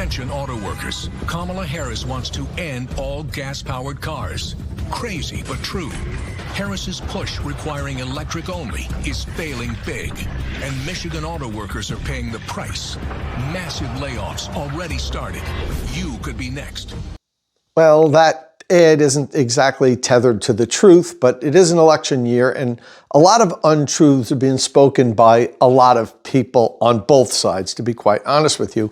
Attention auto workers. Kamala Harris wants to end all gas-powered cars. Crazy but true. Harris's push requiring electric only is failing big. And Michigan auto workers are paying the price. Massive layoffs already started. You could be next. Well, that ad isn't exactly tethered to the truth, but it is an election year, and a lot of untruths are being spoken by a lot of people on both sides, to be quite honest with you.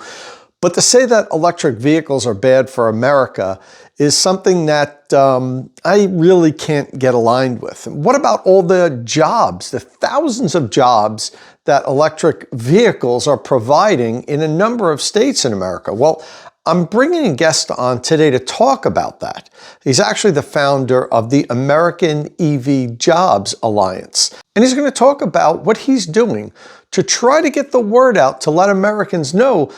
But to say that electric vehicles are bad for America is something that I really can't get aligned with. What about all the jobs, the thousands of jobs that electric vehicles are providing in a number of states in America? Well, I'm bringing a guest on today to talk about that. He's actually the founder of the American EV Jobs Alliance. And he's going to talk about what he's doing to try to get the word out to let Americans know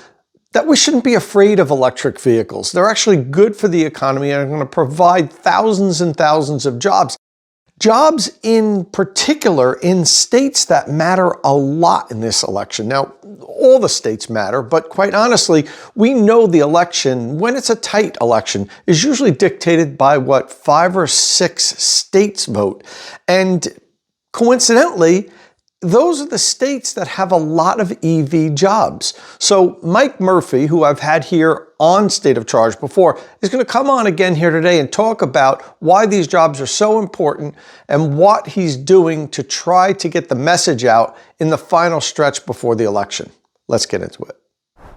that we shouldn't be afraid of electric vehicles. They're actually good for the economy and are going to provide thousands and thousands of jobs. Jobs in particular in states that matter a lot in this election. Now, all the states matter, but quite honestly, we know the election, when it's a tight election, is usually dictated by what 5 or 6 states vote. And coincidentally, those are the states that have a lot of EV jobs. So Mike Murphy, who I've had here on State of Charge before, is going to come on again here today and talk about why these jobs are so important and what he's doing to try to get the message out in the final stretch before the election. Let's get into it. All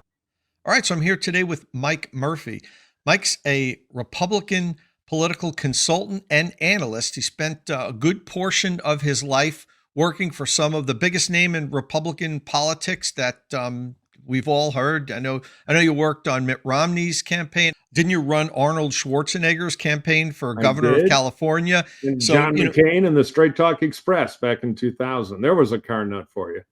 right, so I'm here today with Mike Murphy. Mike's a Republican political consultant and analyst. He spent a good portion of his life working for some of the biggest name in Republican politics that we've all heard. I know you worked on Mitt Romney's campaign. Didn't you run Arnold Schwarzenegger's campaign for governor of California? And so, John McCain and the Straight Talk Express back in 2000. There was a car nut for you.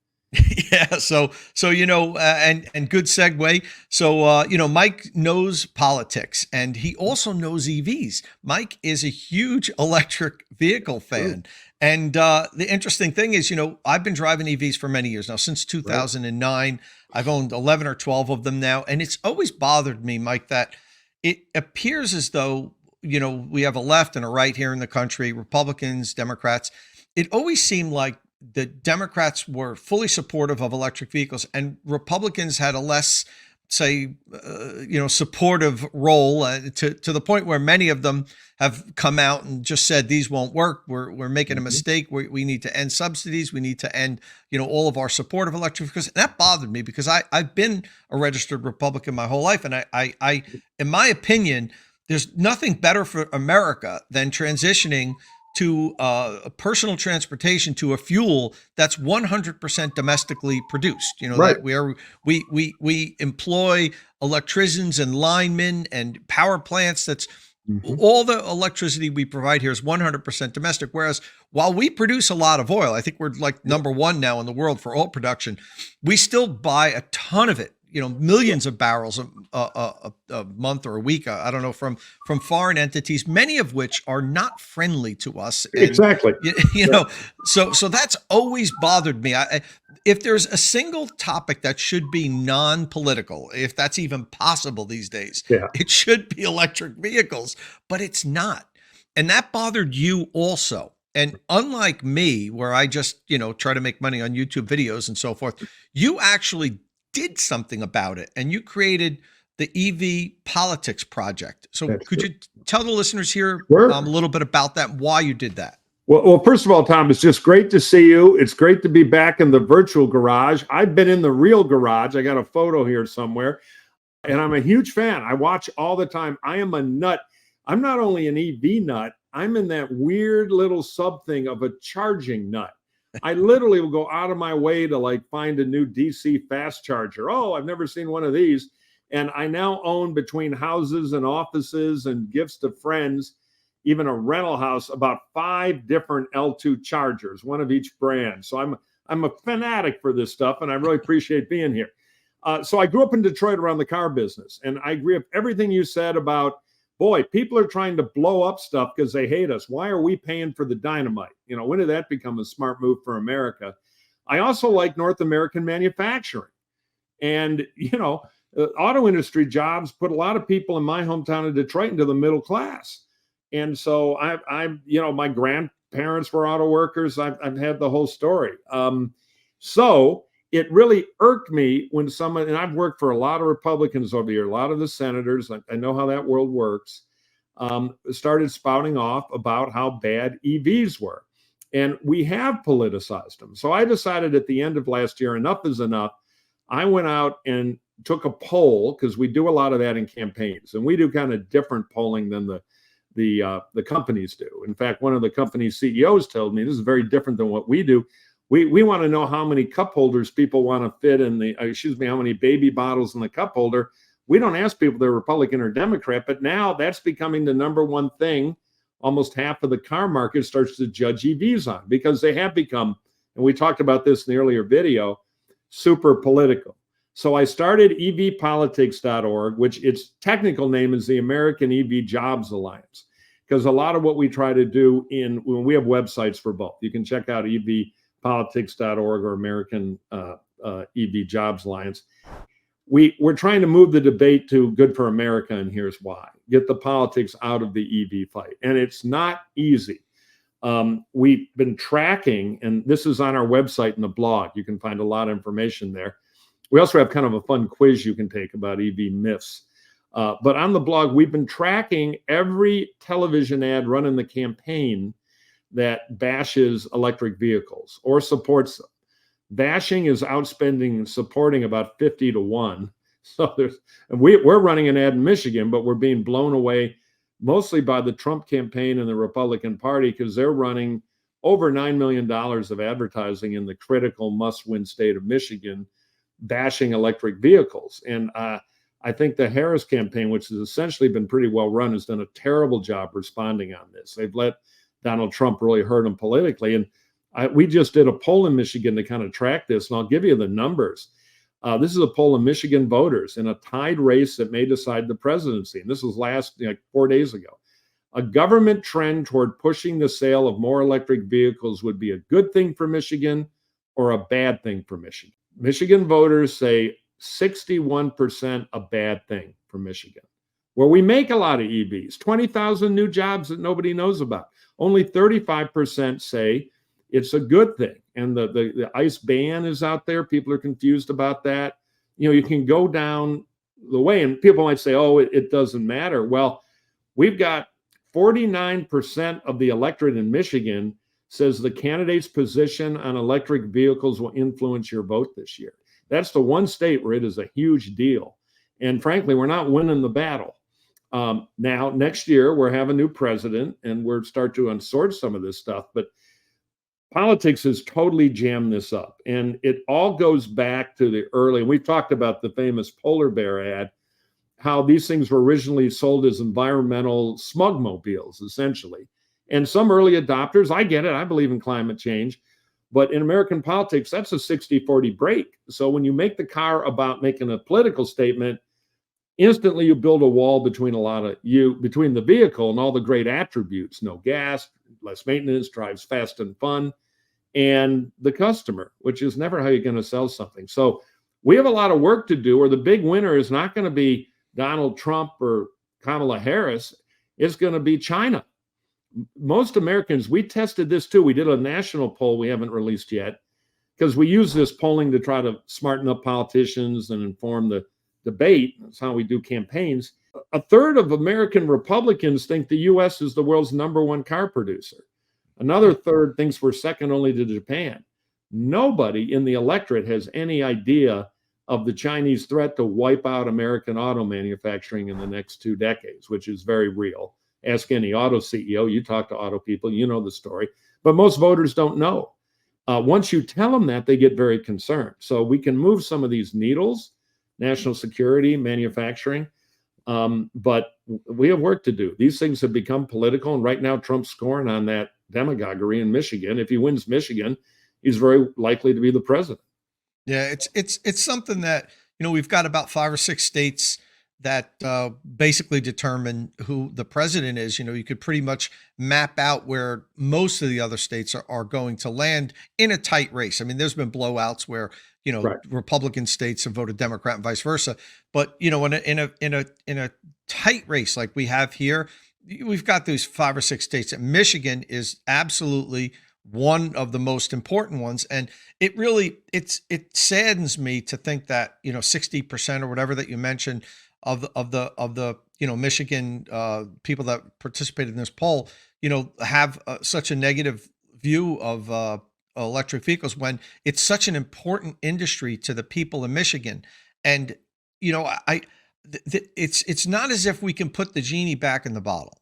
Yeah. So and good segue. So, Mike knows politics and he also knows EVs. Mike is a huge electric vehicle fan. And the interesting thing is, I've been driving EVs for many years now, since 2009. I've owned 11 or 12 of them now. And it's always bothered me, Mike, that it appears as though, we have a left and a right here in the country, Republicans, Democrats. It always seemed like the Democrats were fully supportive of electric vehicles and Republicans had a less, say, supportive role to the point where many of them have come out and just said, these won't work. We're making a mistake. We need to end subsidies. We need to end, all of our support of electric vehicles. And that bothered me because I've been a registered Republican my whole life. And I in my opinion, there's nothing better for America than transitioning to personal transportation to a fuel that's 100% domestically produced. That we employ electricians and linemen and power plants. That's all the electricity we provide here is 100% domestic. Whereas while we produce a lot of oil, I think we're like #1 now in the world for oil production, we still buy a ton of it. Millions of barrels a month or a week, I don't know, from foreign entities, many of which are not friendly to us. And, exactly. So that's always bothered me. If there's a single topic that should be non-political, if that's even possible these days, it should be electric vehicles, but it's not. And that bothered you also. And unlike me, where I just, try to make money on YouTube videos and so forth, you actually did something about it and you created the EV Politics Project. So could you tell the listeners here a little bit about that, why you did that? Well, first of all, Tom, it's just great to see you. It's great to be back in the virtual garage. I've been in the real garage. I got a photo here somewhere and I'm a huge fan. I watch all the time. I am a nut. I'm not only an EV nut, I'm in that weird little sub thing of a charging nut. I literally will go out of my way to find a new DC fast charger. Oh, I've never seen one of these. And I now own, between houses and offices and gifts to friends, even a rental house, about 5 different L2 chargers, one of each brand. So I'm a fanatic for this stuff, and I really appreciate being here. So I grew up in Detroit around the car business, and I agree with everything you said about, boy, people are trying to blow up stuff because they hate us. Why are we paying for the dynamite? When did that become a smart move for America? I also like North American manufacturing. And, auto industry jobs put a lot of people in my hometown of Detroit into the middle class. And so my grandparents were auto workers. I've had the whole story. So it really irked me when someone, and I've worked for a lot of Republicans over here, a lot of the senators, I know how that world works, started spouting off about how bad EVs were. And we have politicized them. So I decided at the end of last year, enough is enough. I went out and took a poll, because we do a lot of that in campaigns, and we do kind of different polling than the companies do. In fact, one of the company CEOs told me this is very different than what we do. We want to know how many cup holders people want to fit in how many baby bottles in the cup holder. We don't ask people if they're Republican or Democrat, but now that's becoming the number one thing almost half of the car market starts to judge EVs on, because they have become, and we talked about this in the earlier video, super political. So I started evpolitics.org, which its technical name is the American EV Jobs Alliance, because a lot of what we try to do when we have websites for both. You can check out evpolitics.org or American EV Jobs Alliance. We're trying to move the debate to good for America, and here's why. Get the politics out of the EV fight. And it's not easy. We've been tracking, and this is on our website and the blog. You can find a lot of information there. We also have kind of a fun quiz you can take about EV myths. But on the blog, we've been tracking every television ad run in the campaign that bashes electric vehicles or supports them. Bashing is outspending and supporting about 50-1. So we're running an ad in Michigan, but we're being blown away mostly by the Trump campaign and the Republican Party, because they're running over $9 million of advertising in the critical must-win state of Michigan, bashing electric vehicles. And I think the Harris campaign, which has essentially been pretty well run, has done a terrible job responding on this. They've let Donald Trump really hurt him politically. And we just did a poll in Michigan to kind of track this, and I'll give you the numbers. This is a poll of Michigan voters in a tied race that may decide the presidency. And this was 4 days ago. A government trend toward pushing the sale of more electric vehicles would be a good thing for Michigan or a bad thing for Michigan. Michigan voters say 61% a bad thing for Michigan, where we make a lot of EVs, 20,000 new jobs that nobody knows about. Only 35% say it's a good thing. And the ICE ban is out there. People are confused about that. You can go down the way, and people might say, oh, it doesn't matter. Well, we've got 49% of the electorate in Michigan says the candidate's position on electric vehicles will influence your vote this year. That's the one state where it is a huge deal. And frankly, we're not winning the battle. Now, next year, we'll have a new president, and we'll start to unsort some of this stuff. But politics has totally jammed this up. And it all goes back to the early, we've talked about the famous polar bear ad, how these things were originally sold as environmental smugmobiles, essentially. And some early adopters, I get it, I believe in climate change, but in American politics, that's a 60-40 break. So when you make the car about making a political statement, instantly you build a wall between between the vehicle and all the great attributes: no gas, less maintenance, drives fast and fun, and the customer, which is never how you're going to sell something. So we have a lot of work to do, or the big winner is not going to be Donald Trump or Kamala Harris. It's going to be China. Most Americans, we tested this too. We did a national poll we haven't released yet, because we use this polling to try to smarten up politicians and inform the debate. That's how we do campaigns. A third of American Republicans think the U.S. is the world's #1 car producer. Another third thinks we're second only to Japan. Nobody in the electorate has any idea of the Chinese threat to wipe out American auto manufacturing in the next 2 decades, which is very real. Ask any auto CEO, you talk to auto people, you know the story. But most voters don't know. Once you tell them that, they get very concerned. So we can move some of these needles, national security, manufacturing, but we have work to do. These things have become political, and right now Trump's scoring on that demagoguery in Michigan. If he wins Michigan, he's very likely to be the president. Yeah, it's something that, we've got about 5 or 6 states that basically determine who the president is. You could pretty much map out where most of the other states are going to land in a tight race. I mean, there's been blowouts where, Right. Republican states have voted Democrat and vice versa. But, in a tight race like we have here, we've got those 5 or 6 states, and Michigan is absolutely one of the most important ones. And it saddens me to think that, 60% or whatever that you mentioned of the Michigan people that participated in this poll, have such a negative view of electric vehicles, when it's such an important industry to the people in Michigan. And, it's not as if we can put the genie back in the bottle.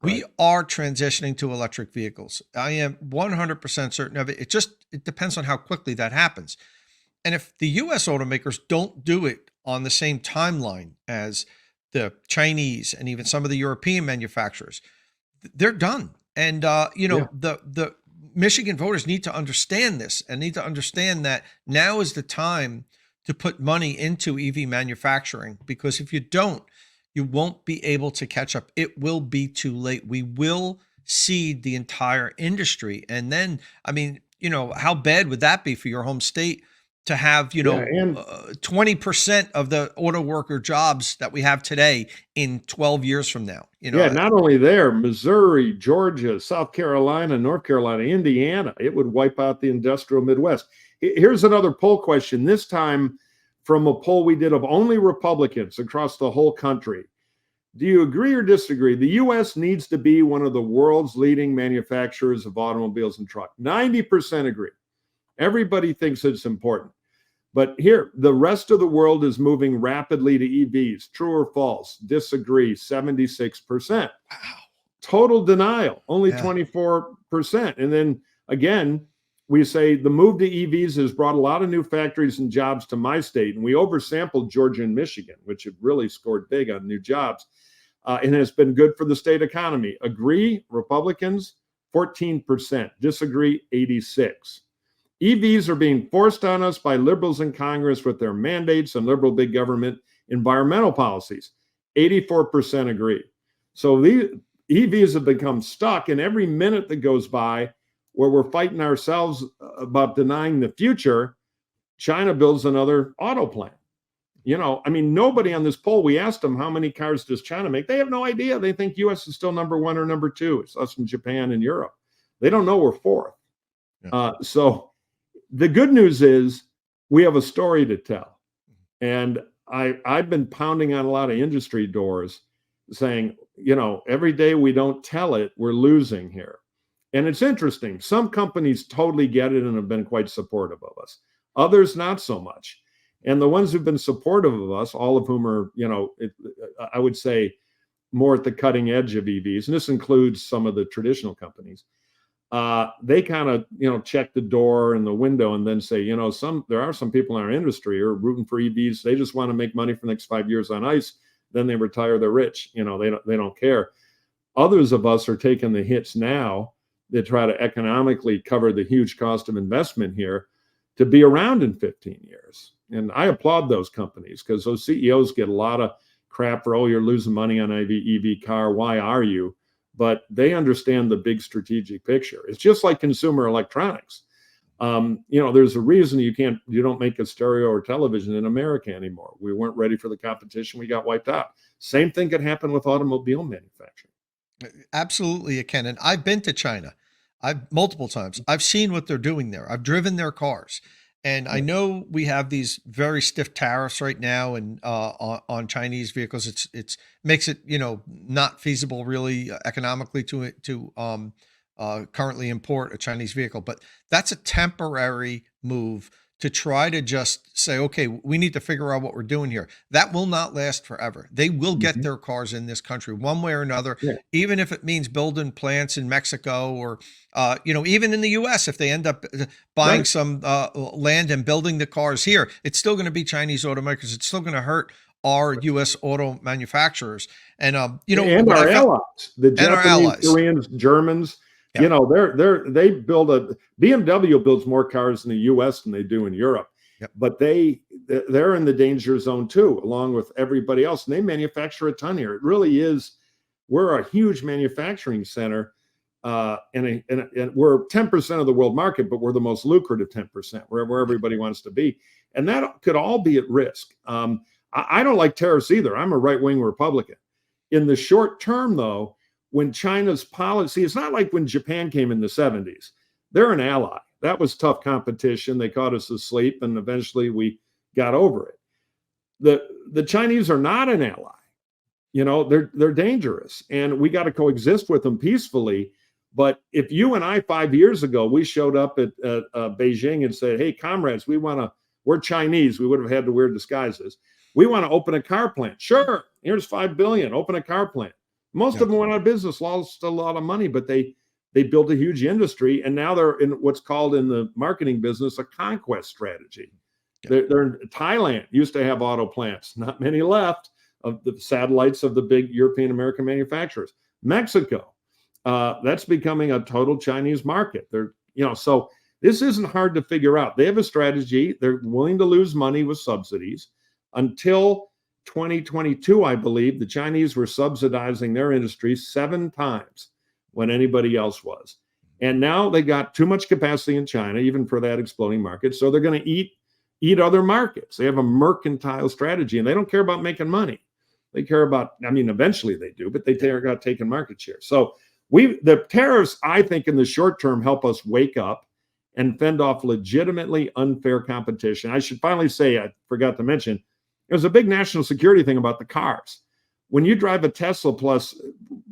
We are transitioning to electric vehicles. I am 100% certain of it. It depends on how quickly that happens. And if the US automakers don't do it on the same timeline as the Chinese and even some of the European manufacturers, they're done. And, the Michigan voters need to understand this, and need to understand that now is the time to put money into EV manufacturing, because if you don't, you won't be able to catch up. It will be too late. We will cede the entire industry. And then, how bad would that be for your home state to have, 20% of the auto worker jobs that we have today in 12 years from now? Not only there, Missouri, Georgia, South Carolina, North Carolina, Indiana, it would wipe out the industrial Midwest. Here's another poll question, this time from a poll we did of only Republicans across the whole country. Do you agree or disagree? The U.S. needs to be one of the world's leading manufacturers of automobiles and trucks. 90% agree. Everybody thinks it's important. But here, the rest of the world is moving rapidly to EVs. True or false? Disagree, 76%. Wow. Total denial, only 24%. And then again, we say the move to EVs has brought a lot of new factories and jobs to my state. And we oversampled Georgia and Michigan, which have really scored big on new jobs. And it's been good for the state economy. Agree, Republicans, 14%. Disagree, 86%. EVs are being forced on us by liberals in Congress with their mandates and liberal big government environmental policies. 84% agree. So the EVs have become stuck, and every minute that goes by where we're fighting ourselves about denying the future, China builds another auto plant. Nobody on this poll, we asked them, how many cars does China make? They have no idea. They think US is still number 1 or number 2. It's us and Japan and Europe. They don't know we're 4th. Yeah. So the good news is we have a story to tell. And I've been pounding on a lot of industry doors saying, every day we don't tell it, we're losing here. And it's interesting. Some companies totally get it and have been quite supportive of us. Others, not so much. And the ones who've been supportive of us, all of whom are, I would say, more at the cutting edge of EVs, and this includes some of the traditional companies, they kind of, check the door and the window and then say, there are some people in our industry who are rooting for EVs. They just want to make money for the next 5 years on ICE. Then they retire, they're rich. They don't care. Others of us are taking the hits now that try to economically cover the huge cost of investment here to be around in 15 years. And I applaud those companies, because those CEOs get a lot of crap for, you're losing money on EV car. Why are you? But they understand the big strategic picture. It's just like consumer electronics. There's a reason you don't make a stereo or television in America anymore. We weren't ready for the competition. We got wiped out. Same thing could happen with automobile manufacturing. Absolutely, it can. And I've been to China. Multiple times. I've seen what they're doing there. I've driven their cars. And I know we have these very stiff tariffs right now, and on Chinese vehicles. It's makes it not feasible really economically to currently import a Chinese vehicle. But that's a temporary move to try to just say, okay, we need to figure out what we're doing here. That will not last forever. They will get their cars in this country one way or another, even if it means building plants in Mexico or, even in the US, if they end up buying some land and building the cars here, it's still going to be Chinese automakers. It's still going to hurt our U.S. auto manufacturers. And, and our allies, the Japanese, Koreans, Germans. Yeah. They build BMW builds more cars in the U.S. than they do in Europe, but they're in the danger zone too, along with everybody else. And they manufacture a ton here. It really is. We're a huge manufacturing center, and we're 10% of the world market, but we're the most lucrative 10%, where everybody wants to be. And that could all be at risk. I don't like tariffs either. I'm a right-wing Republican. In the short term, though, when China's policy, it's not like when Japan came in the 70s. They're an ally. That was tough competition. They caught us asleep, and eventually we got over it. The Chinese are not an ally. You know, they're dangerous, and we got to coexist with them peacefully. But if you and I 5 years ago, we showed up at Beijing and said, hey, comrades, we're Chinese. We would have had to wear disguises. We want to open a car plant. Sure, here's $5 billion, open a car plant. Most of them went out of business, lost a lot of money, but they built a huge industry, and now they're in what's called in the marketing business a conquest strategy. They're in Thailand, used to have auto plants, not many left, of the satellites of the big European American manufacturers. Mexico, that's becoming a total Chinese market. So this isn't hard to figure out. They have a strategy. They're willing to lose money with subsidies. Until 2022, I believe, the Chinese were subsidizing their industry 7 times when anybody else was. And now they got too much capacity in China, even for that exploding market. So they're going to eat other markets. They have a mercantile strategy, and they don't care about making money. They care about, eventually they do, but they care about taking market share. So the tariffs, I think, in the short term, help us wake up and fend off legitimately unfair competition. I should finally say, I forgot to mention, there's a big national security thing about the cars. When you drive a Tesla Plus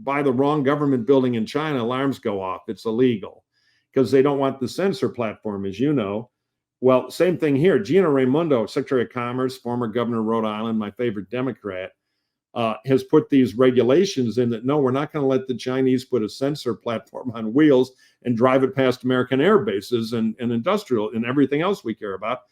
by the wrong government building in China, alarms go off. It's illegal because they don't want the sensor platform, as you know. Well, same thing here. Gina Raimondo, Secretary of Commerce, former governor of Rhode Island, my favorite Democrat, has put these regulations in that, no, we're not going to let the Chinese put a sensor platform on wheels and drive it past American air bases and industrial and everything else we care about.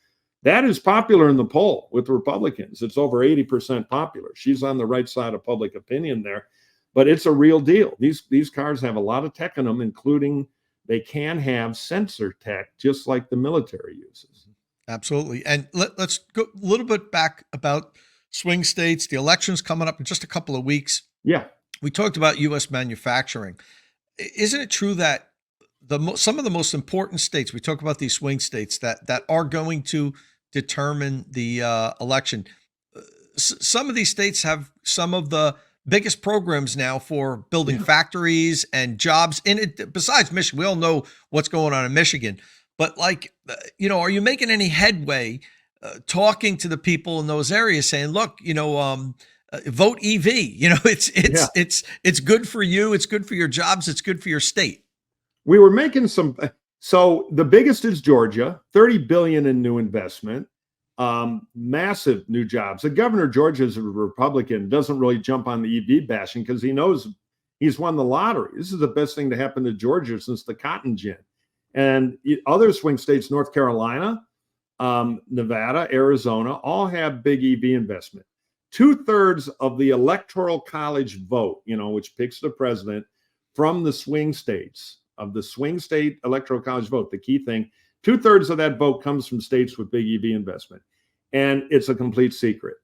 That is popular in the poll with Republicans. It's over 80% popular. She's on the right side of public opinion there, but it's a real deal. These cars have a lot of tech in them, including they can have sensor tech, just like the military uses. Absolutely. And let's go a little bit back about swing states. The election's coming up in just a couple of weeks. Yeah. We talked about U.S. manufacturing. Isn't it true that some of the most important states, we talk about these swing states that are going to determine the election, some of these states have some of the biggest programs now for building factories and jobs in it. Besides Michigan, we all know what's going on in Michigan, but are you making any headway talking to the people in those areas saying, look, vote EV, it's good for you. It's good for your jobs. It's good for your state. We were making so the biggest is Georgia, 30 billion in new investment, massive new jobs. The governor of Georgia is a Republican, doesn't really jump on the EV bashing because he knows he's won the lottery. This is the best thing to happen to Georgia since the cotton gin. And other swing states, North Carolina, Nevada, Arizona, all have big EV investment. 2/3 of the electoral college vote, which picks the president from the swing states, of the swing state electoral college vote, the key thing, 2/3 of that vote comes from states with big EV investment. And it's a complete secret.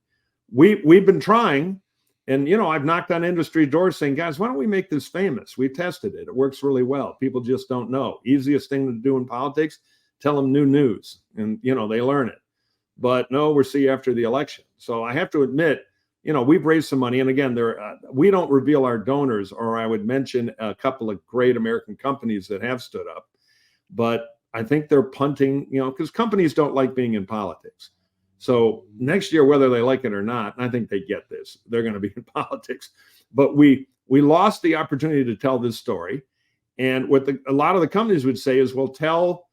We've been trying, and I've knocked on industry doors saying, guys, why don't we make this famous? We tested it. It works really well. People just don't know. Easiest thing to do in politics, tell them new news, and they learn it. But no, we'll see after the election. So I have to admit, we've raised some money, and again, we don't reveal our donors, or I would mention a couple of great American companies that have stood up. But I think they're punting, because companies don't like being in politics. So next year, whether they like it or not, and I think they get this, they're going to be in politics. But we lost the opportunity to tell this story. And what a lot of the companies would say is, well, tell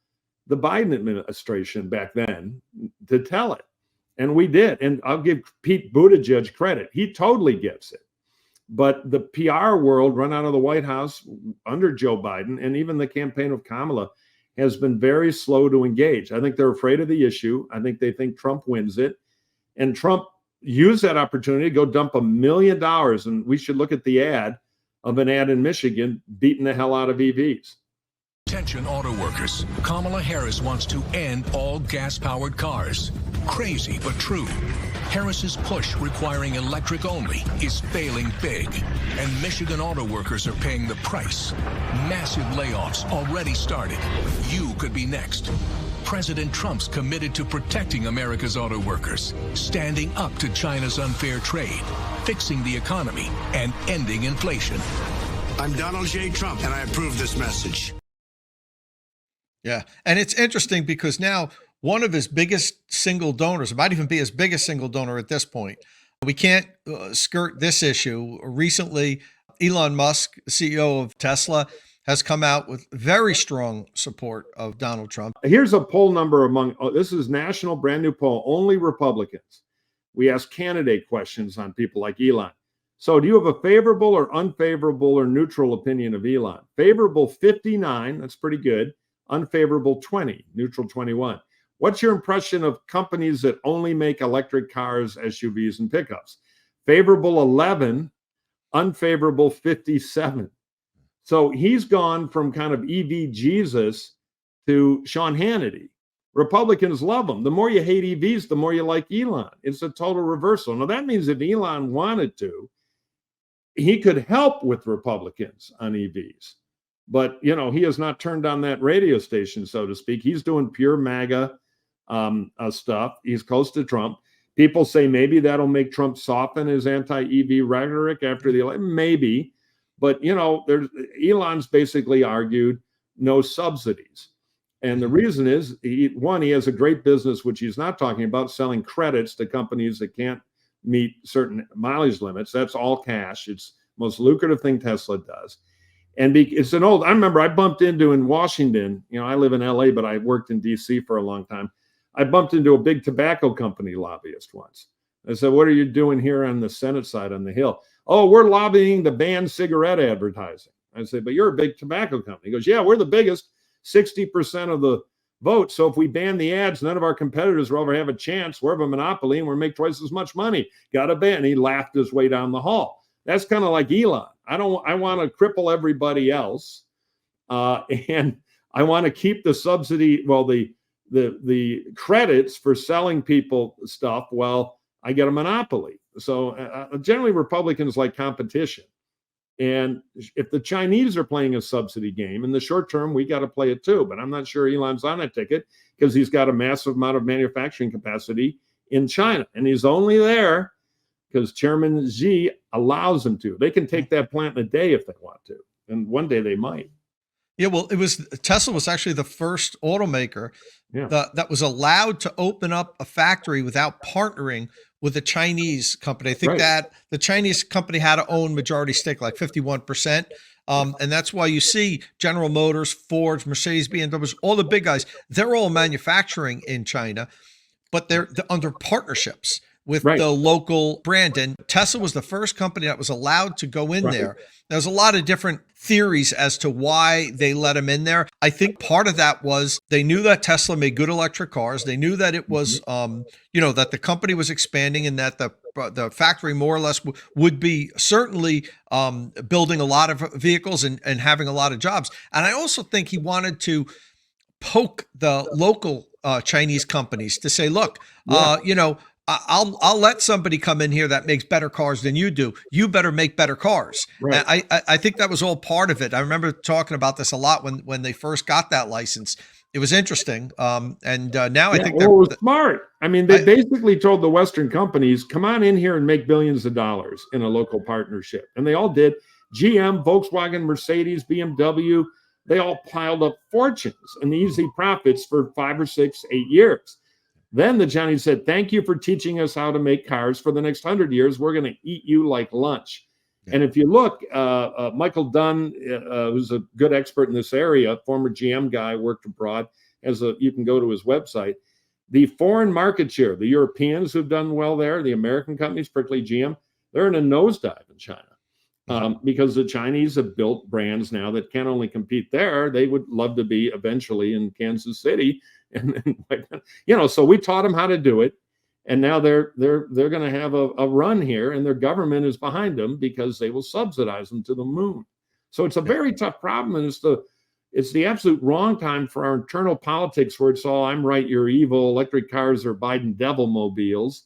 the Biden administration back then to tell it. And we did. And I'll give Pete Buttigieg credit. He totally gets it. But the PR world run out of the White House under Joe Biden, and even the campaign of Kamala, has been very slow to engage. I think they're afraid of the issue. I think they think Trump wins it. And Trump used that opportunity to go dump $1 million. And we should look at the ad in Michigan beating the hell out of EVs. Attention auto workers. Kamala Harris wants to end all gas-powered cars. Crazy but true. Harris's push requiring electric only is failing big, and Michigan auto workers are paying the price. Massive layoffs already started. You could be next. President Trump's committed to protecting America's auto workers, standing up to China's unfair trade, fixing the economy, and ending inflation. I'm Donald J. Trump, and I approve this message. Yeah. And it's interesting because now one of his biggest single donors, it might even be his biggest single donor at this point. We can't skirt this issue. Recently, Elon Musk, CEO of Tesla, has come out with very strong support of Donald Trump. Here's a poll number among, this is national, brand new poll, only Republicans. We ask candidate questions on people like Elon. So do you have a favorable or unfavorable or neutral opinion of Elon? Favorable 59, that's pretty good. Unfavorable 20, neutral 21. What's your impression of companies that only make electric cars, SUVs, and pickups? Favorable 11, unfavorable 57. So he's gone from kind of EV Jesus to Sean Hannity. Republicans love him. The more you hate EVs, the more you like Elon. It's a total reversal. Now, that means if Elon wanted to, he could help with Republicans on EVs. But, you know, he has not turned on that radio station, so to speak. He's doing pure MAGA stuff. He's close to Trump. People say maybe that'll make Trump soften his anti-EV rhetoric after the election. Maybe. But, you know, Elon's basically argued no subsidies. And the reason is, one, he has a great business, which he's not talking about, selling credits to companies that can't meet certain mileage limits. That's all cash. It's the most lucrative thing Tesla does. And it's I remember I bumped into in Washington, you know, I live in LA, but I worked in DC for a long time. I bumped into a big tobacco company lobbyist once. I said, what are you doing here on the Senate side on the Hill? Oh, we're lobbying to ban cigarette advertising. I said, but you're a big tobacco company. He goes, yeah, we're the biggest, 60% of the vote. So if we ban the ads, none of our competitors will ever have a chance. We're a monopoly and we'll make twice as much money. Got to ban. He laughed his way down the hall. That's kind of like Elon. I want to cripple everybody else. And I want to keep the subsidy, well, the credits for selling people stuff while I get a monopoly. So generally Republicans like competition. And if the Chinese are playing a subsidy game in the short term, we got to play it too. But I'm not sure Elon's on that ticket because he's got a massive amount of manufacturing capacity in China. And he's only there because Chairman Xi allows them to. They can take that plant in a day if they want to. And one day they might. Yeah, well, Tesla was actually the first automaker that was allowed to open up a factory without partnering with a Chinese company. I think that the Chinese company had to own majority stake, like 51%. And that's why you see General Motors, Ford, Mercedes, BMWs, all the big guys, they're all manufacturing in China, but they're under partnerships with the local brand. And Tesla was the first company that was allowed to go in there. There's a lot of different theories as to why they let him in there. I think part of that was they knew that Tesla made good electric cars. They knew that it was, you know, that the company was expanding and that the factory more or less would be certainly building a lot of vehicles and having a lot of jobs. And I also think he wanted to poke the local Chinese companies to say, look, you know, I'll let somebody come in here that makes better cars than you do. You better make better cars. Right. I think that was all part of it. I remember talking about this a lot when they first got that license. It was interesting. And now I think it was smart. I mean, they basically told the Western companies, come on in here and make billions of dollars in a local partnership. And they all did. GM, Volkswagen, Mercedes, BMW, they all piled up fortunes and easy profits for 5 or 6, 8 years. Then the Chinese said, thank you for teaching us how to make cars. For the next 100 years, we're going to eat you like lunch. Yeah. And if you look, Michael Dunn, who's a good expert in this area, former GM guy, worked abroad, you can go to his website. The foreign market share, the Europeans who've done well there, the American companies, particularly GM, they're in a nosedive in China. Because the Chinese have built brands now that can't only compete there, they would love to be eventually in Kansas City. And you know, so we taught them how to do it, and now they're going to have a run here, and their government is behind them because they will subsidize them to the moon. So it's a very tough problem, and it's the absolute wrong time for our internal politics, where it's all I'm right, you're evil, electric cars are Biden devil mobiles,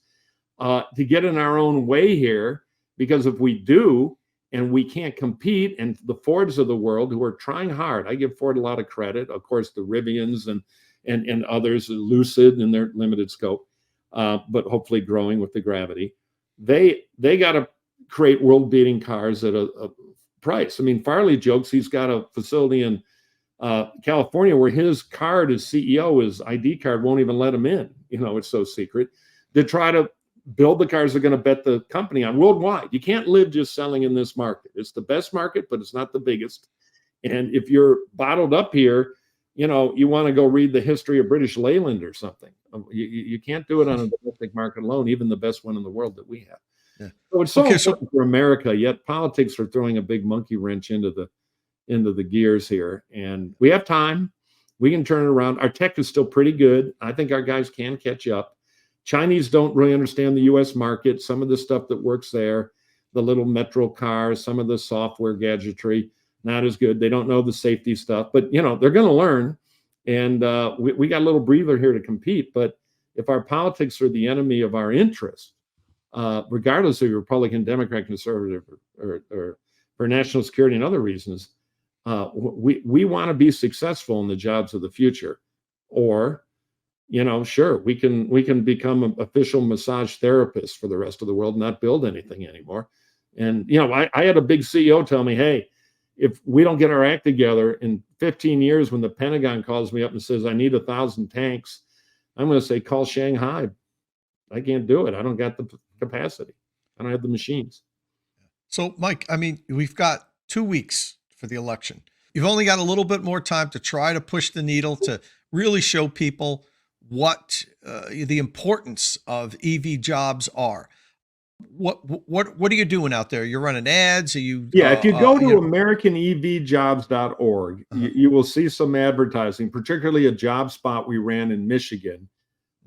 to get in our own way here, because if we do, and we can't compete, and the Fords of the world who are trying hard, I give Ford a lot of credit, of course, the Rivians and and others, Lucid in their limited scope, but hopefully growing with the Gravity. They got to create world-beating cars at a price. I mean, Farley jokes he's got a facility in California where his card as CEO, his ID card, won't even let him in. You know, it's so secret. To try to build the cars they're going to bet the company on worldwide. You can't live just selling in this market. It's the best market, but it's not the biggest. And if you're bottled up here, you know, you want to go read the history of British Leyland or something. You can't do it on a domestic market alone, even the best one in the world that we have. Yeah. So it's so important for America, yet politics are throwing a big monkey wrench into the gears here. And we have time. We can turn it around. Our tech is still pretty good. I think our guys can catch up. Chinese don't really understand the U.S. market. Some of the stuff that works there, the little metro cars, some of the software gadgetry, not as good. They don't know the safety stuff, but you know, they're going to learn. And we got a little breather here to compete. But if our politics are the enemy of our interests, regardless of Republican, Democrat, conservative, or for national security and other reasons, we want to be successful in the jobs of the future. Or, you know, sure, we can become an official massage therapist for the rest of the world, not build anything anymore. And, you know, I had a big CEO tell me, hey, if we don't get our act together in 15 years, when the Pentagon calls me up and says, I need 1,000 tanks, I'm going to say, call Shanghai. I can't do it. I don't got the capacity. I don't have the machines. So, Mike, I mean, we've got 2 weeks for the election. You've only got a little bit more time to try to push the needle, to really show people what the importance of EV jobs are. What are you doing out there? You're running ads? Are you? Yeah, if you go to AmericanEVjobs.org, you will see some advertising, particularly a job spot we ran in Michigan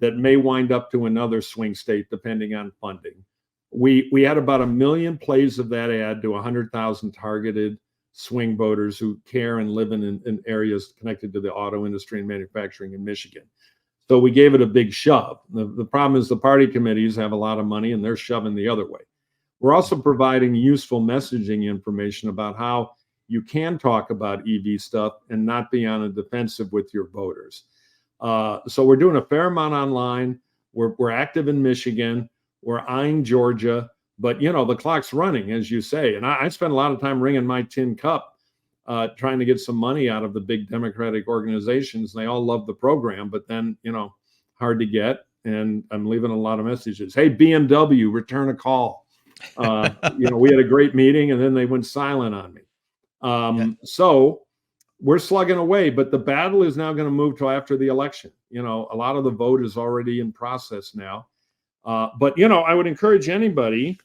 that may wind up to another swing state depending on funding. We had about 1 million plays of that ad to 100,000 targeted swing voters who care and live in areas connected to the auto industry and manufacturing in Michigan. So we gave it a big shove. The problem is the party committees have a lot of money and they're shoving the other way. We're also providing useful messaging information about how you can talk about EV stuff and not be on a defensive with your voters. So we're doing a fair amount online. We're active in Michigan. We're eyeing Georgia. But, you know, the clock's running, as you say. And I spend a lot of time ringing my tin cup, trying to get some money out of the big Democratic organizations. They all love the program, but then, you know, hard to get. And I'm leaving a lot of messages. Hey, BMW, return a call. You know, we had a great meeting and then they went silent on me. So we're slugging away, but the battle is now going to move till after the election. You know, a lot of the vote is already in process now. But, you know, I would encourage anybody,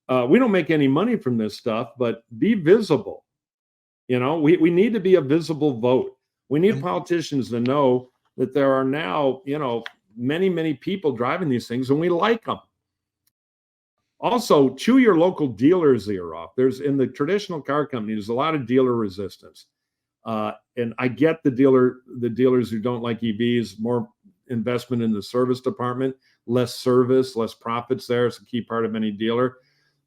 we don't make any money from this stuff, but be visible. You know, we need to be a visible vote. We need politicians to know that there are now, you know, many, many people driving these things and we like them. Also, chew your local dealer's ear off. There's, in the traditional car company, there's a lot of dealer resistance. And I get the dealers who don't like EVs, more investment in the service department, less service, less profits there. It's a key part of any dealer.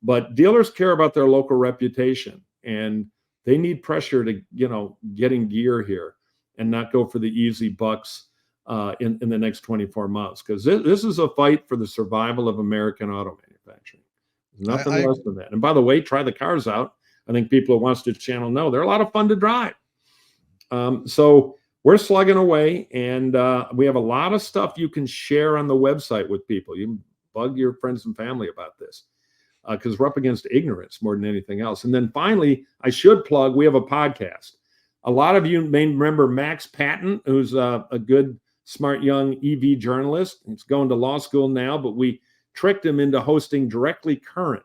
But dealers care about their local reputation and they need pressure to, you know, get in gear here and not go for the easy bucks in the next 24 months. Because this is a fight for the survival of American auto manufacturing. There's nothing less than that. And by the way, try the cars out. I think people who watch this channel know they're a lot of fun to drive. So we're slugging away, and we have a lot of stuff you can share on the website with people. You can bug your friends and family about this because we're up against ignorance more than anything else. And then finally, I should plug, we have a podcast. A lot of you may remember Max Patton, who's a good, smart, young EV journalist. He's going to law school now, but we tricked him into hosting Directly Current,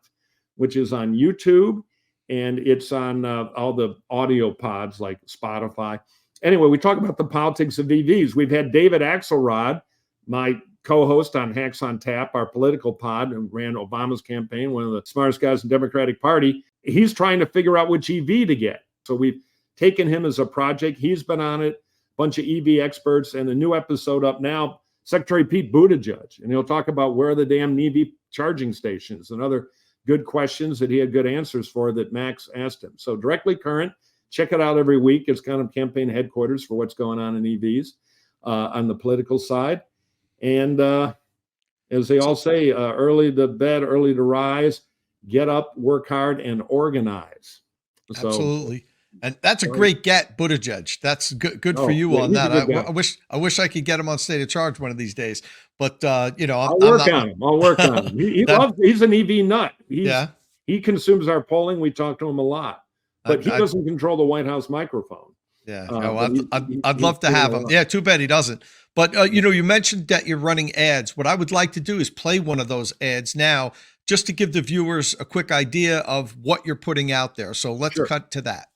which is on YouTube, and it's on all the audio pods like Spotify. Anyway, we talk about the politics of EVs. We've had David Axelrod, my co-host on Hacks on Tap, our political pod, and ran Obama's campaign, one of the smartest guys in the Democratic Party. He's trying to figure out which EV to get. So we've taken him as a project. He's been on it, a bunch of EV experts, and a new episode up now, Secretary Pete Buttigieg. And he'll talk about where are the damn EV charging stations and other good questions that he had good answers for that Max asked him. So Directly Current, check it out every week. It's kind of campaign headquarters for what's going on in EVs. on the political side. And as they all say, early to bed, early to rise, get up, work hard, and organize. Absolutely. And that's a great get, Buttigieg. That's good for you on he's that. a good guy. I wish I could get him on State of Charge one of these days. But I'll work on him. I'll work on him. He's an EV nut. He consumes our polling. We talk to him a lot, but he doesn't control the White House microphone. Yeah, I'd love to have him. Yeah, too bad he doesn't. But you mentioned that you're running ads. What I would like to do is play one of those ads now, just to give the viewers a quick idea of what you're putting out there. So let's cut to that.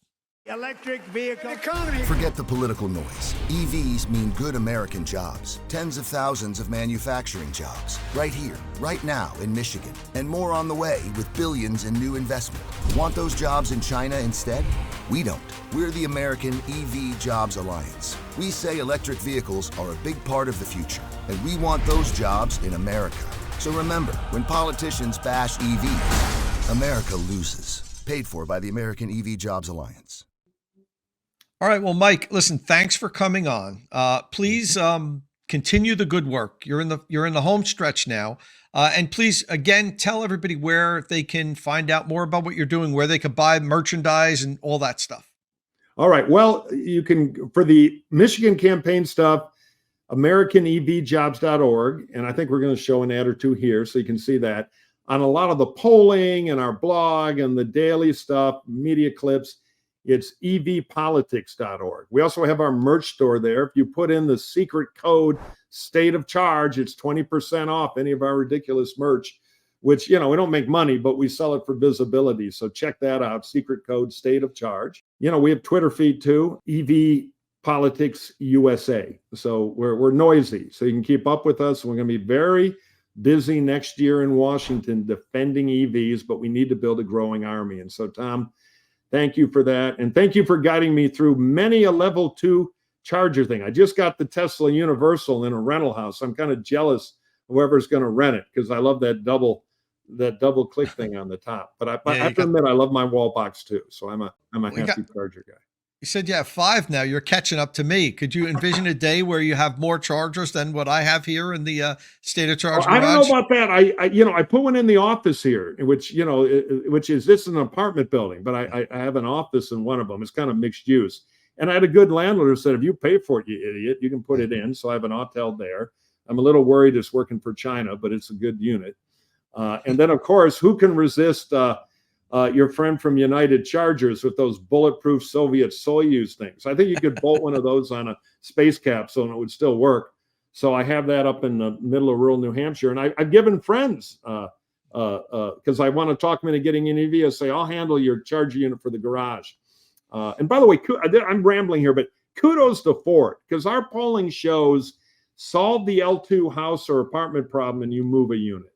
Electric vehicle economy. Forget the political noise. EVs mean good American jobs. Tens of thousands of manufacturing jobs. Right here, right now in Michigan. And more on the way with billions in new investment. Want those jobs in China instead? We don't. We're the American EV Jobs Alliance. We say electric vehicles are a big part of the future. And we want those jobs in America. So remember, when politicians bash EVs, America loses. Paid for by the American EV Jobs Alliance. All right. Well, Mike, listen, thanks for coming on. Please continue the good work. You're in the home stretch now. And please, again, tell everybody where they can find out more about what you're doing, where they could buy merchandise and all that stuff. All right. Well, you can, for the Michigan campaign stuff, AmericanEVjobs.org. And I think we're going to show an ad or two here so you can see that. On a lot of the polling and our blog and the daily stuff, media clips, it's evpolitics.org. We also have our merch store there. If you put in the secret code State of Charge, it's 20% off any of our ridiculous merch, which, we don't make money, but we sell it for visibility. So check that out. Secret code State of Charge. We have Twitter feed too, EV Politics USA. So we're noisy. So you can keep up with us. We're going to be very busy next year in Washington defending EVs, but we need to build a growing army. And so, Tom, thank you for that. And thank you for guiding me through many a level 2 charger thing. I just got the Tesla Universal in a rental house. I'm kind of jealous of whoever's going to rent it because I love that double click thing on the top. But I have to admit, I love my wall box too. So I'm a happy charger guy. You said you have 5 now. You're catching up to me. Could you envision a day where you have more chargers than what I have here in the State of Charge garage? I don't know about that. I put one in the office here, which is this is an apartment building, but I have an office in one of them. It's kind of mixed use. And I had a good landlord who said, if you pay for it, you idiot, you can put it in. So I have an hotel there. I'm a little worried it's working for China, but it's a good unit. And then, of course, who can resist your friend from United Chargers with those bulletproof Soviet Soyuz things? I think you could bolt one of those on a space capsule and it would still work. So I have that up in the middle of rural New Hampshire. And I've given friends, because I want to talk them into getting an EV. I say, I'll handle your charger unit for the garage. And by the way, I'm rambling here, but kudos to Ford, because our polling shows solve the L2 house or apartment problem and you move a unit.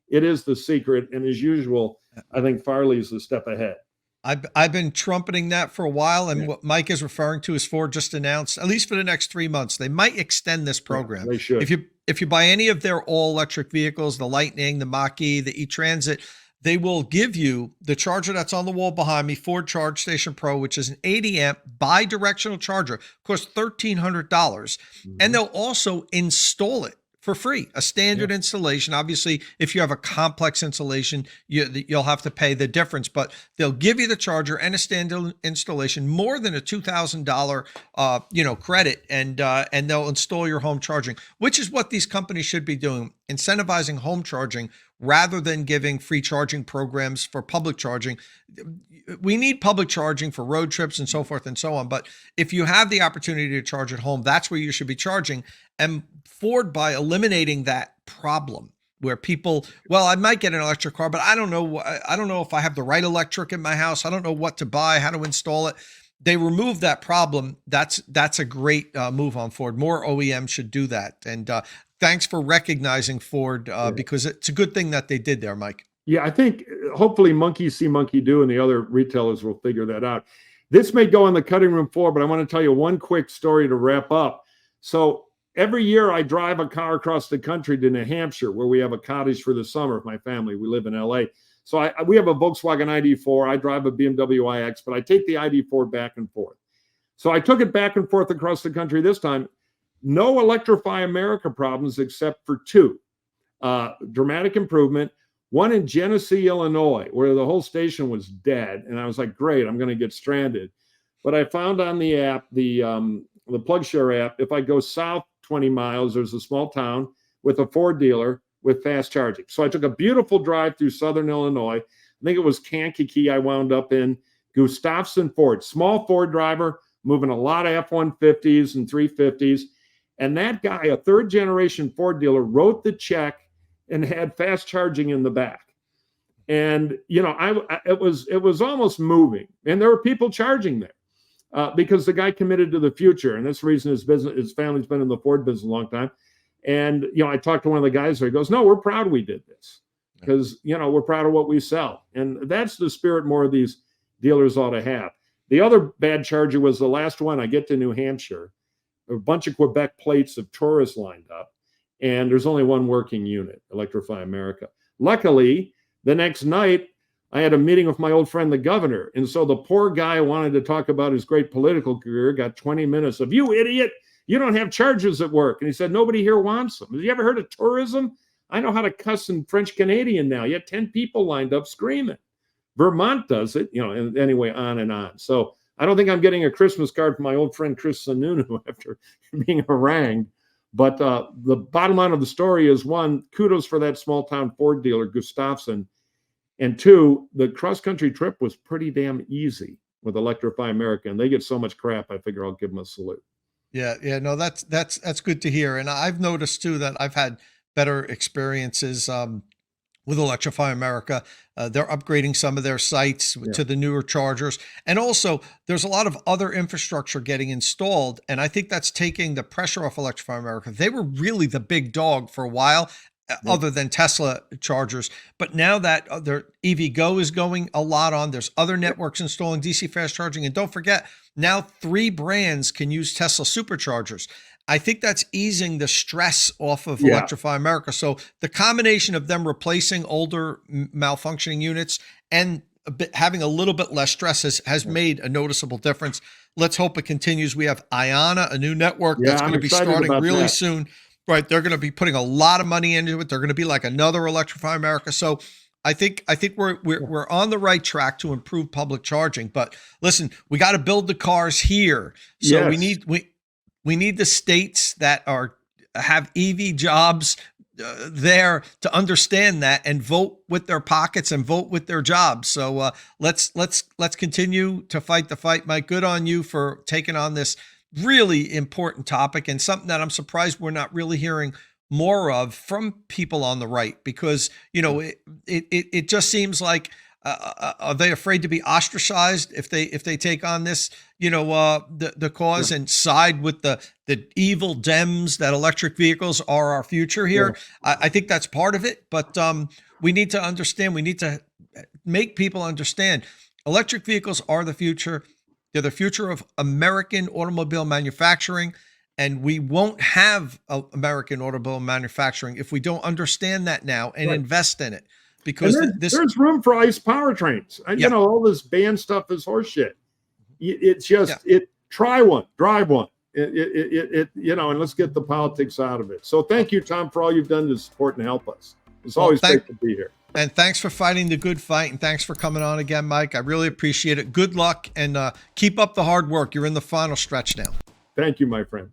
It is the secret. And as usual, I think Farley's a step ahead. I've been trumpeting that for a while. And what Mike is referring to is Ford just announced, at least for the next 3 months, they might extend this program. Yeah, they should. If you buy any of their all electric vehicles, the Lightning, the Mach-E, the E-Transit, they will give you the charger that's on the wall behind me, Ford Charge Station Pro, which is an 80 amp bi-directional charger, costs $1,300. Mm-hmm. And they'll also install it for free, a standard installation. Obviously, if you have a complex installation, you'll have to pay the difference, but they'll give you the charger and a standard installation, more than a $2,000 credit, and they'll install your home charging, which is what these companies should be doing, incentivizing home charging rather than giving free charging programs for public charging. We need public charging for road trips and so forth and so on. But if you have the opportunity to charge at home, that's where you should be charging. And Ford, by eliminating that problem where people, well, I might get an electric car, but I don't know if I have the right electric in my house. I don't know what to buy, how to install it. They remove that problem. That's a great move on Ford. More OEMs should do that. And thanks for recognizing Ford, because it's a good thing that they did there, Mike. Yeah, I think hopefully monkey see, monkey do, and the other retailers will figure that out. This may go on the cutting room floor, but I want to tell you one quick story to wrap up. So every year I drive a car across the country to New Hampshire, where we have a cottage for the summer with my family. We live in LA. So we have a Volkswagen ID4. I drive a BMW iX, but I take the ID4 back and forth. So I took it back and forth across the country this time. No Electrify America problems except for two. Dramatic improvement. One in Genesee, Illinois, where the whole station was dead. And I was like, great, I'm going to get stranded. But I found on the app, the PlugShare app, if I go south 20 miles, there's a small town with a Ford dealer with fast charging. So I took a beautiful drive through southern Illinois. I think it was Kankakee I wound up in. Gustafson Ford, small Ford driver, moving a lot of F-150s and 350s. And that guy, a third generation Ford dealer, wrote the check and had fast charging in the back. And, you know, it was almost moving. And there were people charging there because the guy committed to the future. And that's the reason his family's been in the Ford business a long time. And, you know, I talked to one of the guys there. He goes, no, we're proud we did this because, you know, we're proud of what we sell. And that's the spirit more of these dealers ought to have. The other bad charger was the last one. I get to New Hampshire, a bunch of Quebec plates of tourists lined up, and there's only one working unit, Electrify America. Luckily, the next night, I had a meeting with my old friend, the governor. And so the poor guy wanted to talk about his great political career, got 20 minutes of, you idiot, you don't have chargers at work. And he said, nobody here wants them. Have you ever heard of tourism? I know how to cuss in French Canadian now. You had 10 people lined up screaming. Vermont does it, you know, and anyway, on and on. So I don't think I'm getting a Christmas card from my old friend Chris Sununu after being harangued. But the bottom line of the story is, one, kudos for that small town Ford dealer, Gustafson. And two, the cross-country trip was pretty damn easy with Electrify America. And they get so much crap, I figure I'll give them a salute. Yeah, no, that's good to hear. And I've noticed too that I've had better experiences with Electrify America. They're upgrading some of their sites to the newer chargers. And also there's a lot of other infrastructure getting installed. And I think that's taking the pressure off Electrify America. They were really the big dog for a while, other than Tesla chargers. But now that their EVgo is going a lot on, there's other networks installing DC fast charging. And don't forget, now 3 brands can use Tesla superchargers. I think that's easing the stress off of Electrify America. So the combination of them replacing older malfunctioning units and having a little bit less stress has made a noticeable difference. Let's hope it continues. We have IANA, a new network that's going to be starting really soon. Right. They're going to be putting a lot of money into it. They're going to be like another Electrify America. So I think we're on the right track to improve public charging. But listen, we got to build the cars here. So we need the states that have EV jobs there to understand that and vote with their pockets and vote with their jobs. So let's continue to fight the fight. Mike, good on you for taking on this really important topic, and something that I'm surprised we're not really hearing more of from people on the right, because, you know, it just seems like, are they afraid to be ostracized if they take on this, you know, the cause and side with the evil Dems that electric vehicles are our future here? I think that's part of it, but we need to understand, we need to make people understand electric vehicles are the future. They're the future of American automobile manufacturing, and we won't have American automobile manufacturing if we don't understand that now and invest in it. Because there's room for ICE powertrains. You know, all this ban stuff is horseshit. It's just try one, drive one. You know, and let's get the politics out of it. So thank you, Tom, for all you've done to support and help us. It's always great to be here. And thanks for fighting the good fight, and thanks for coming on again, Mike. I really appreciate it. Good luck, and keep up the hard work. You're in the final stretch now. Thank you, my friend.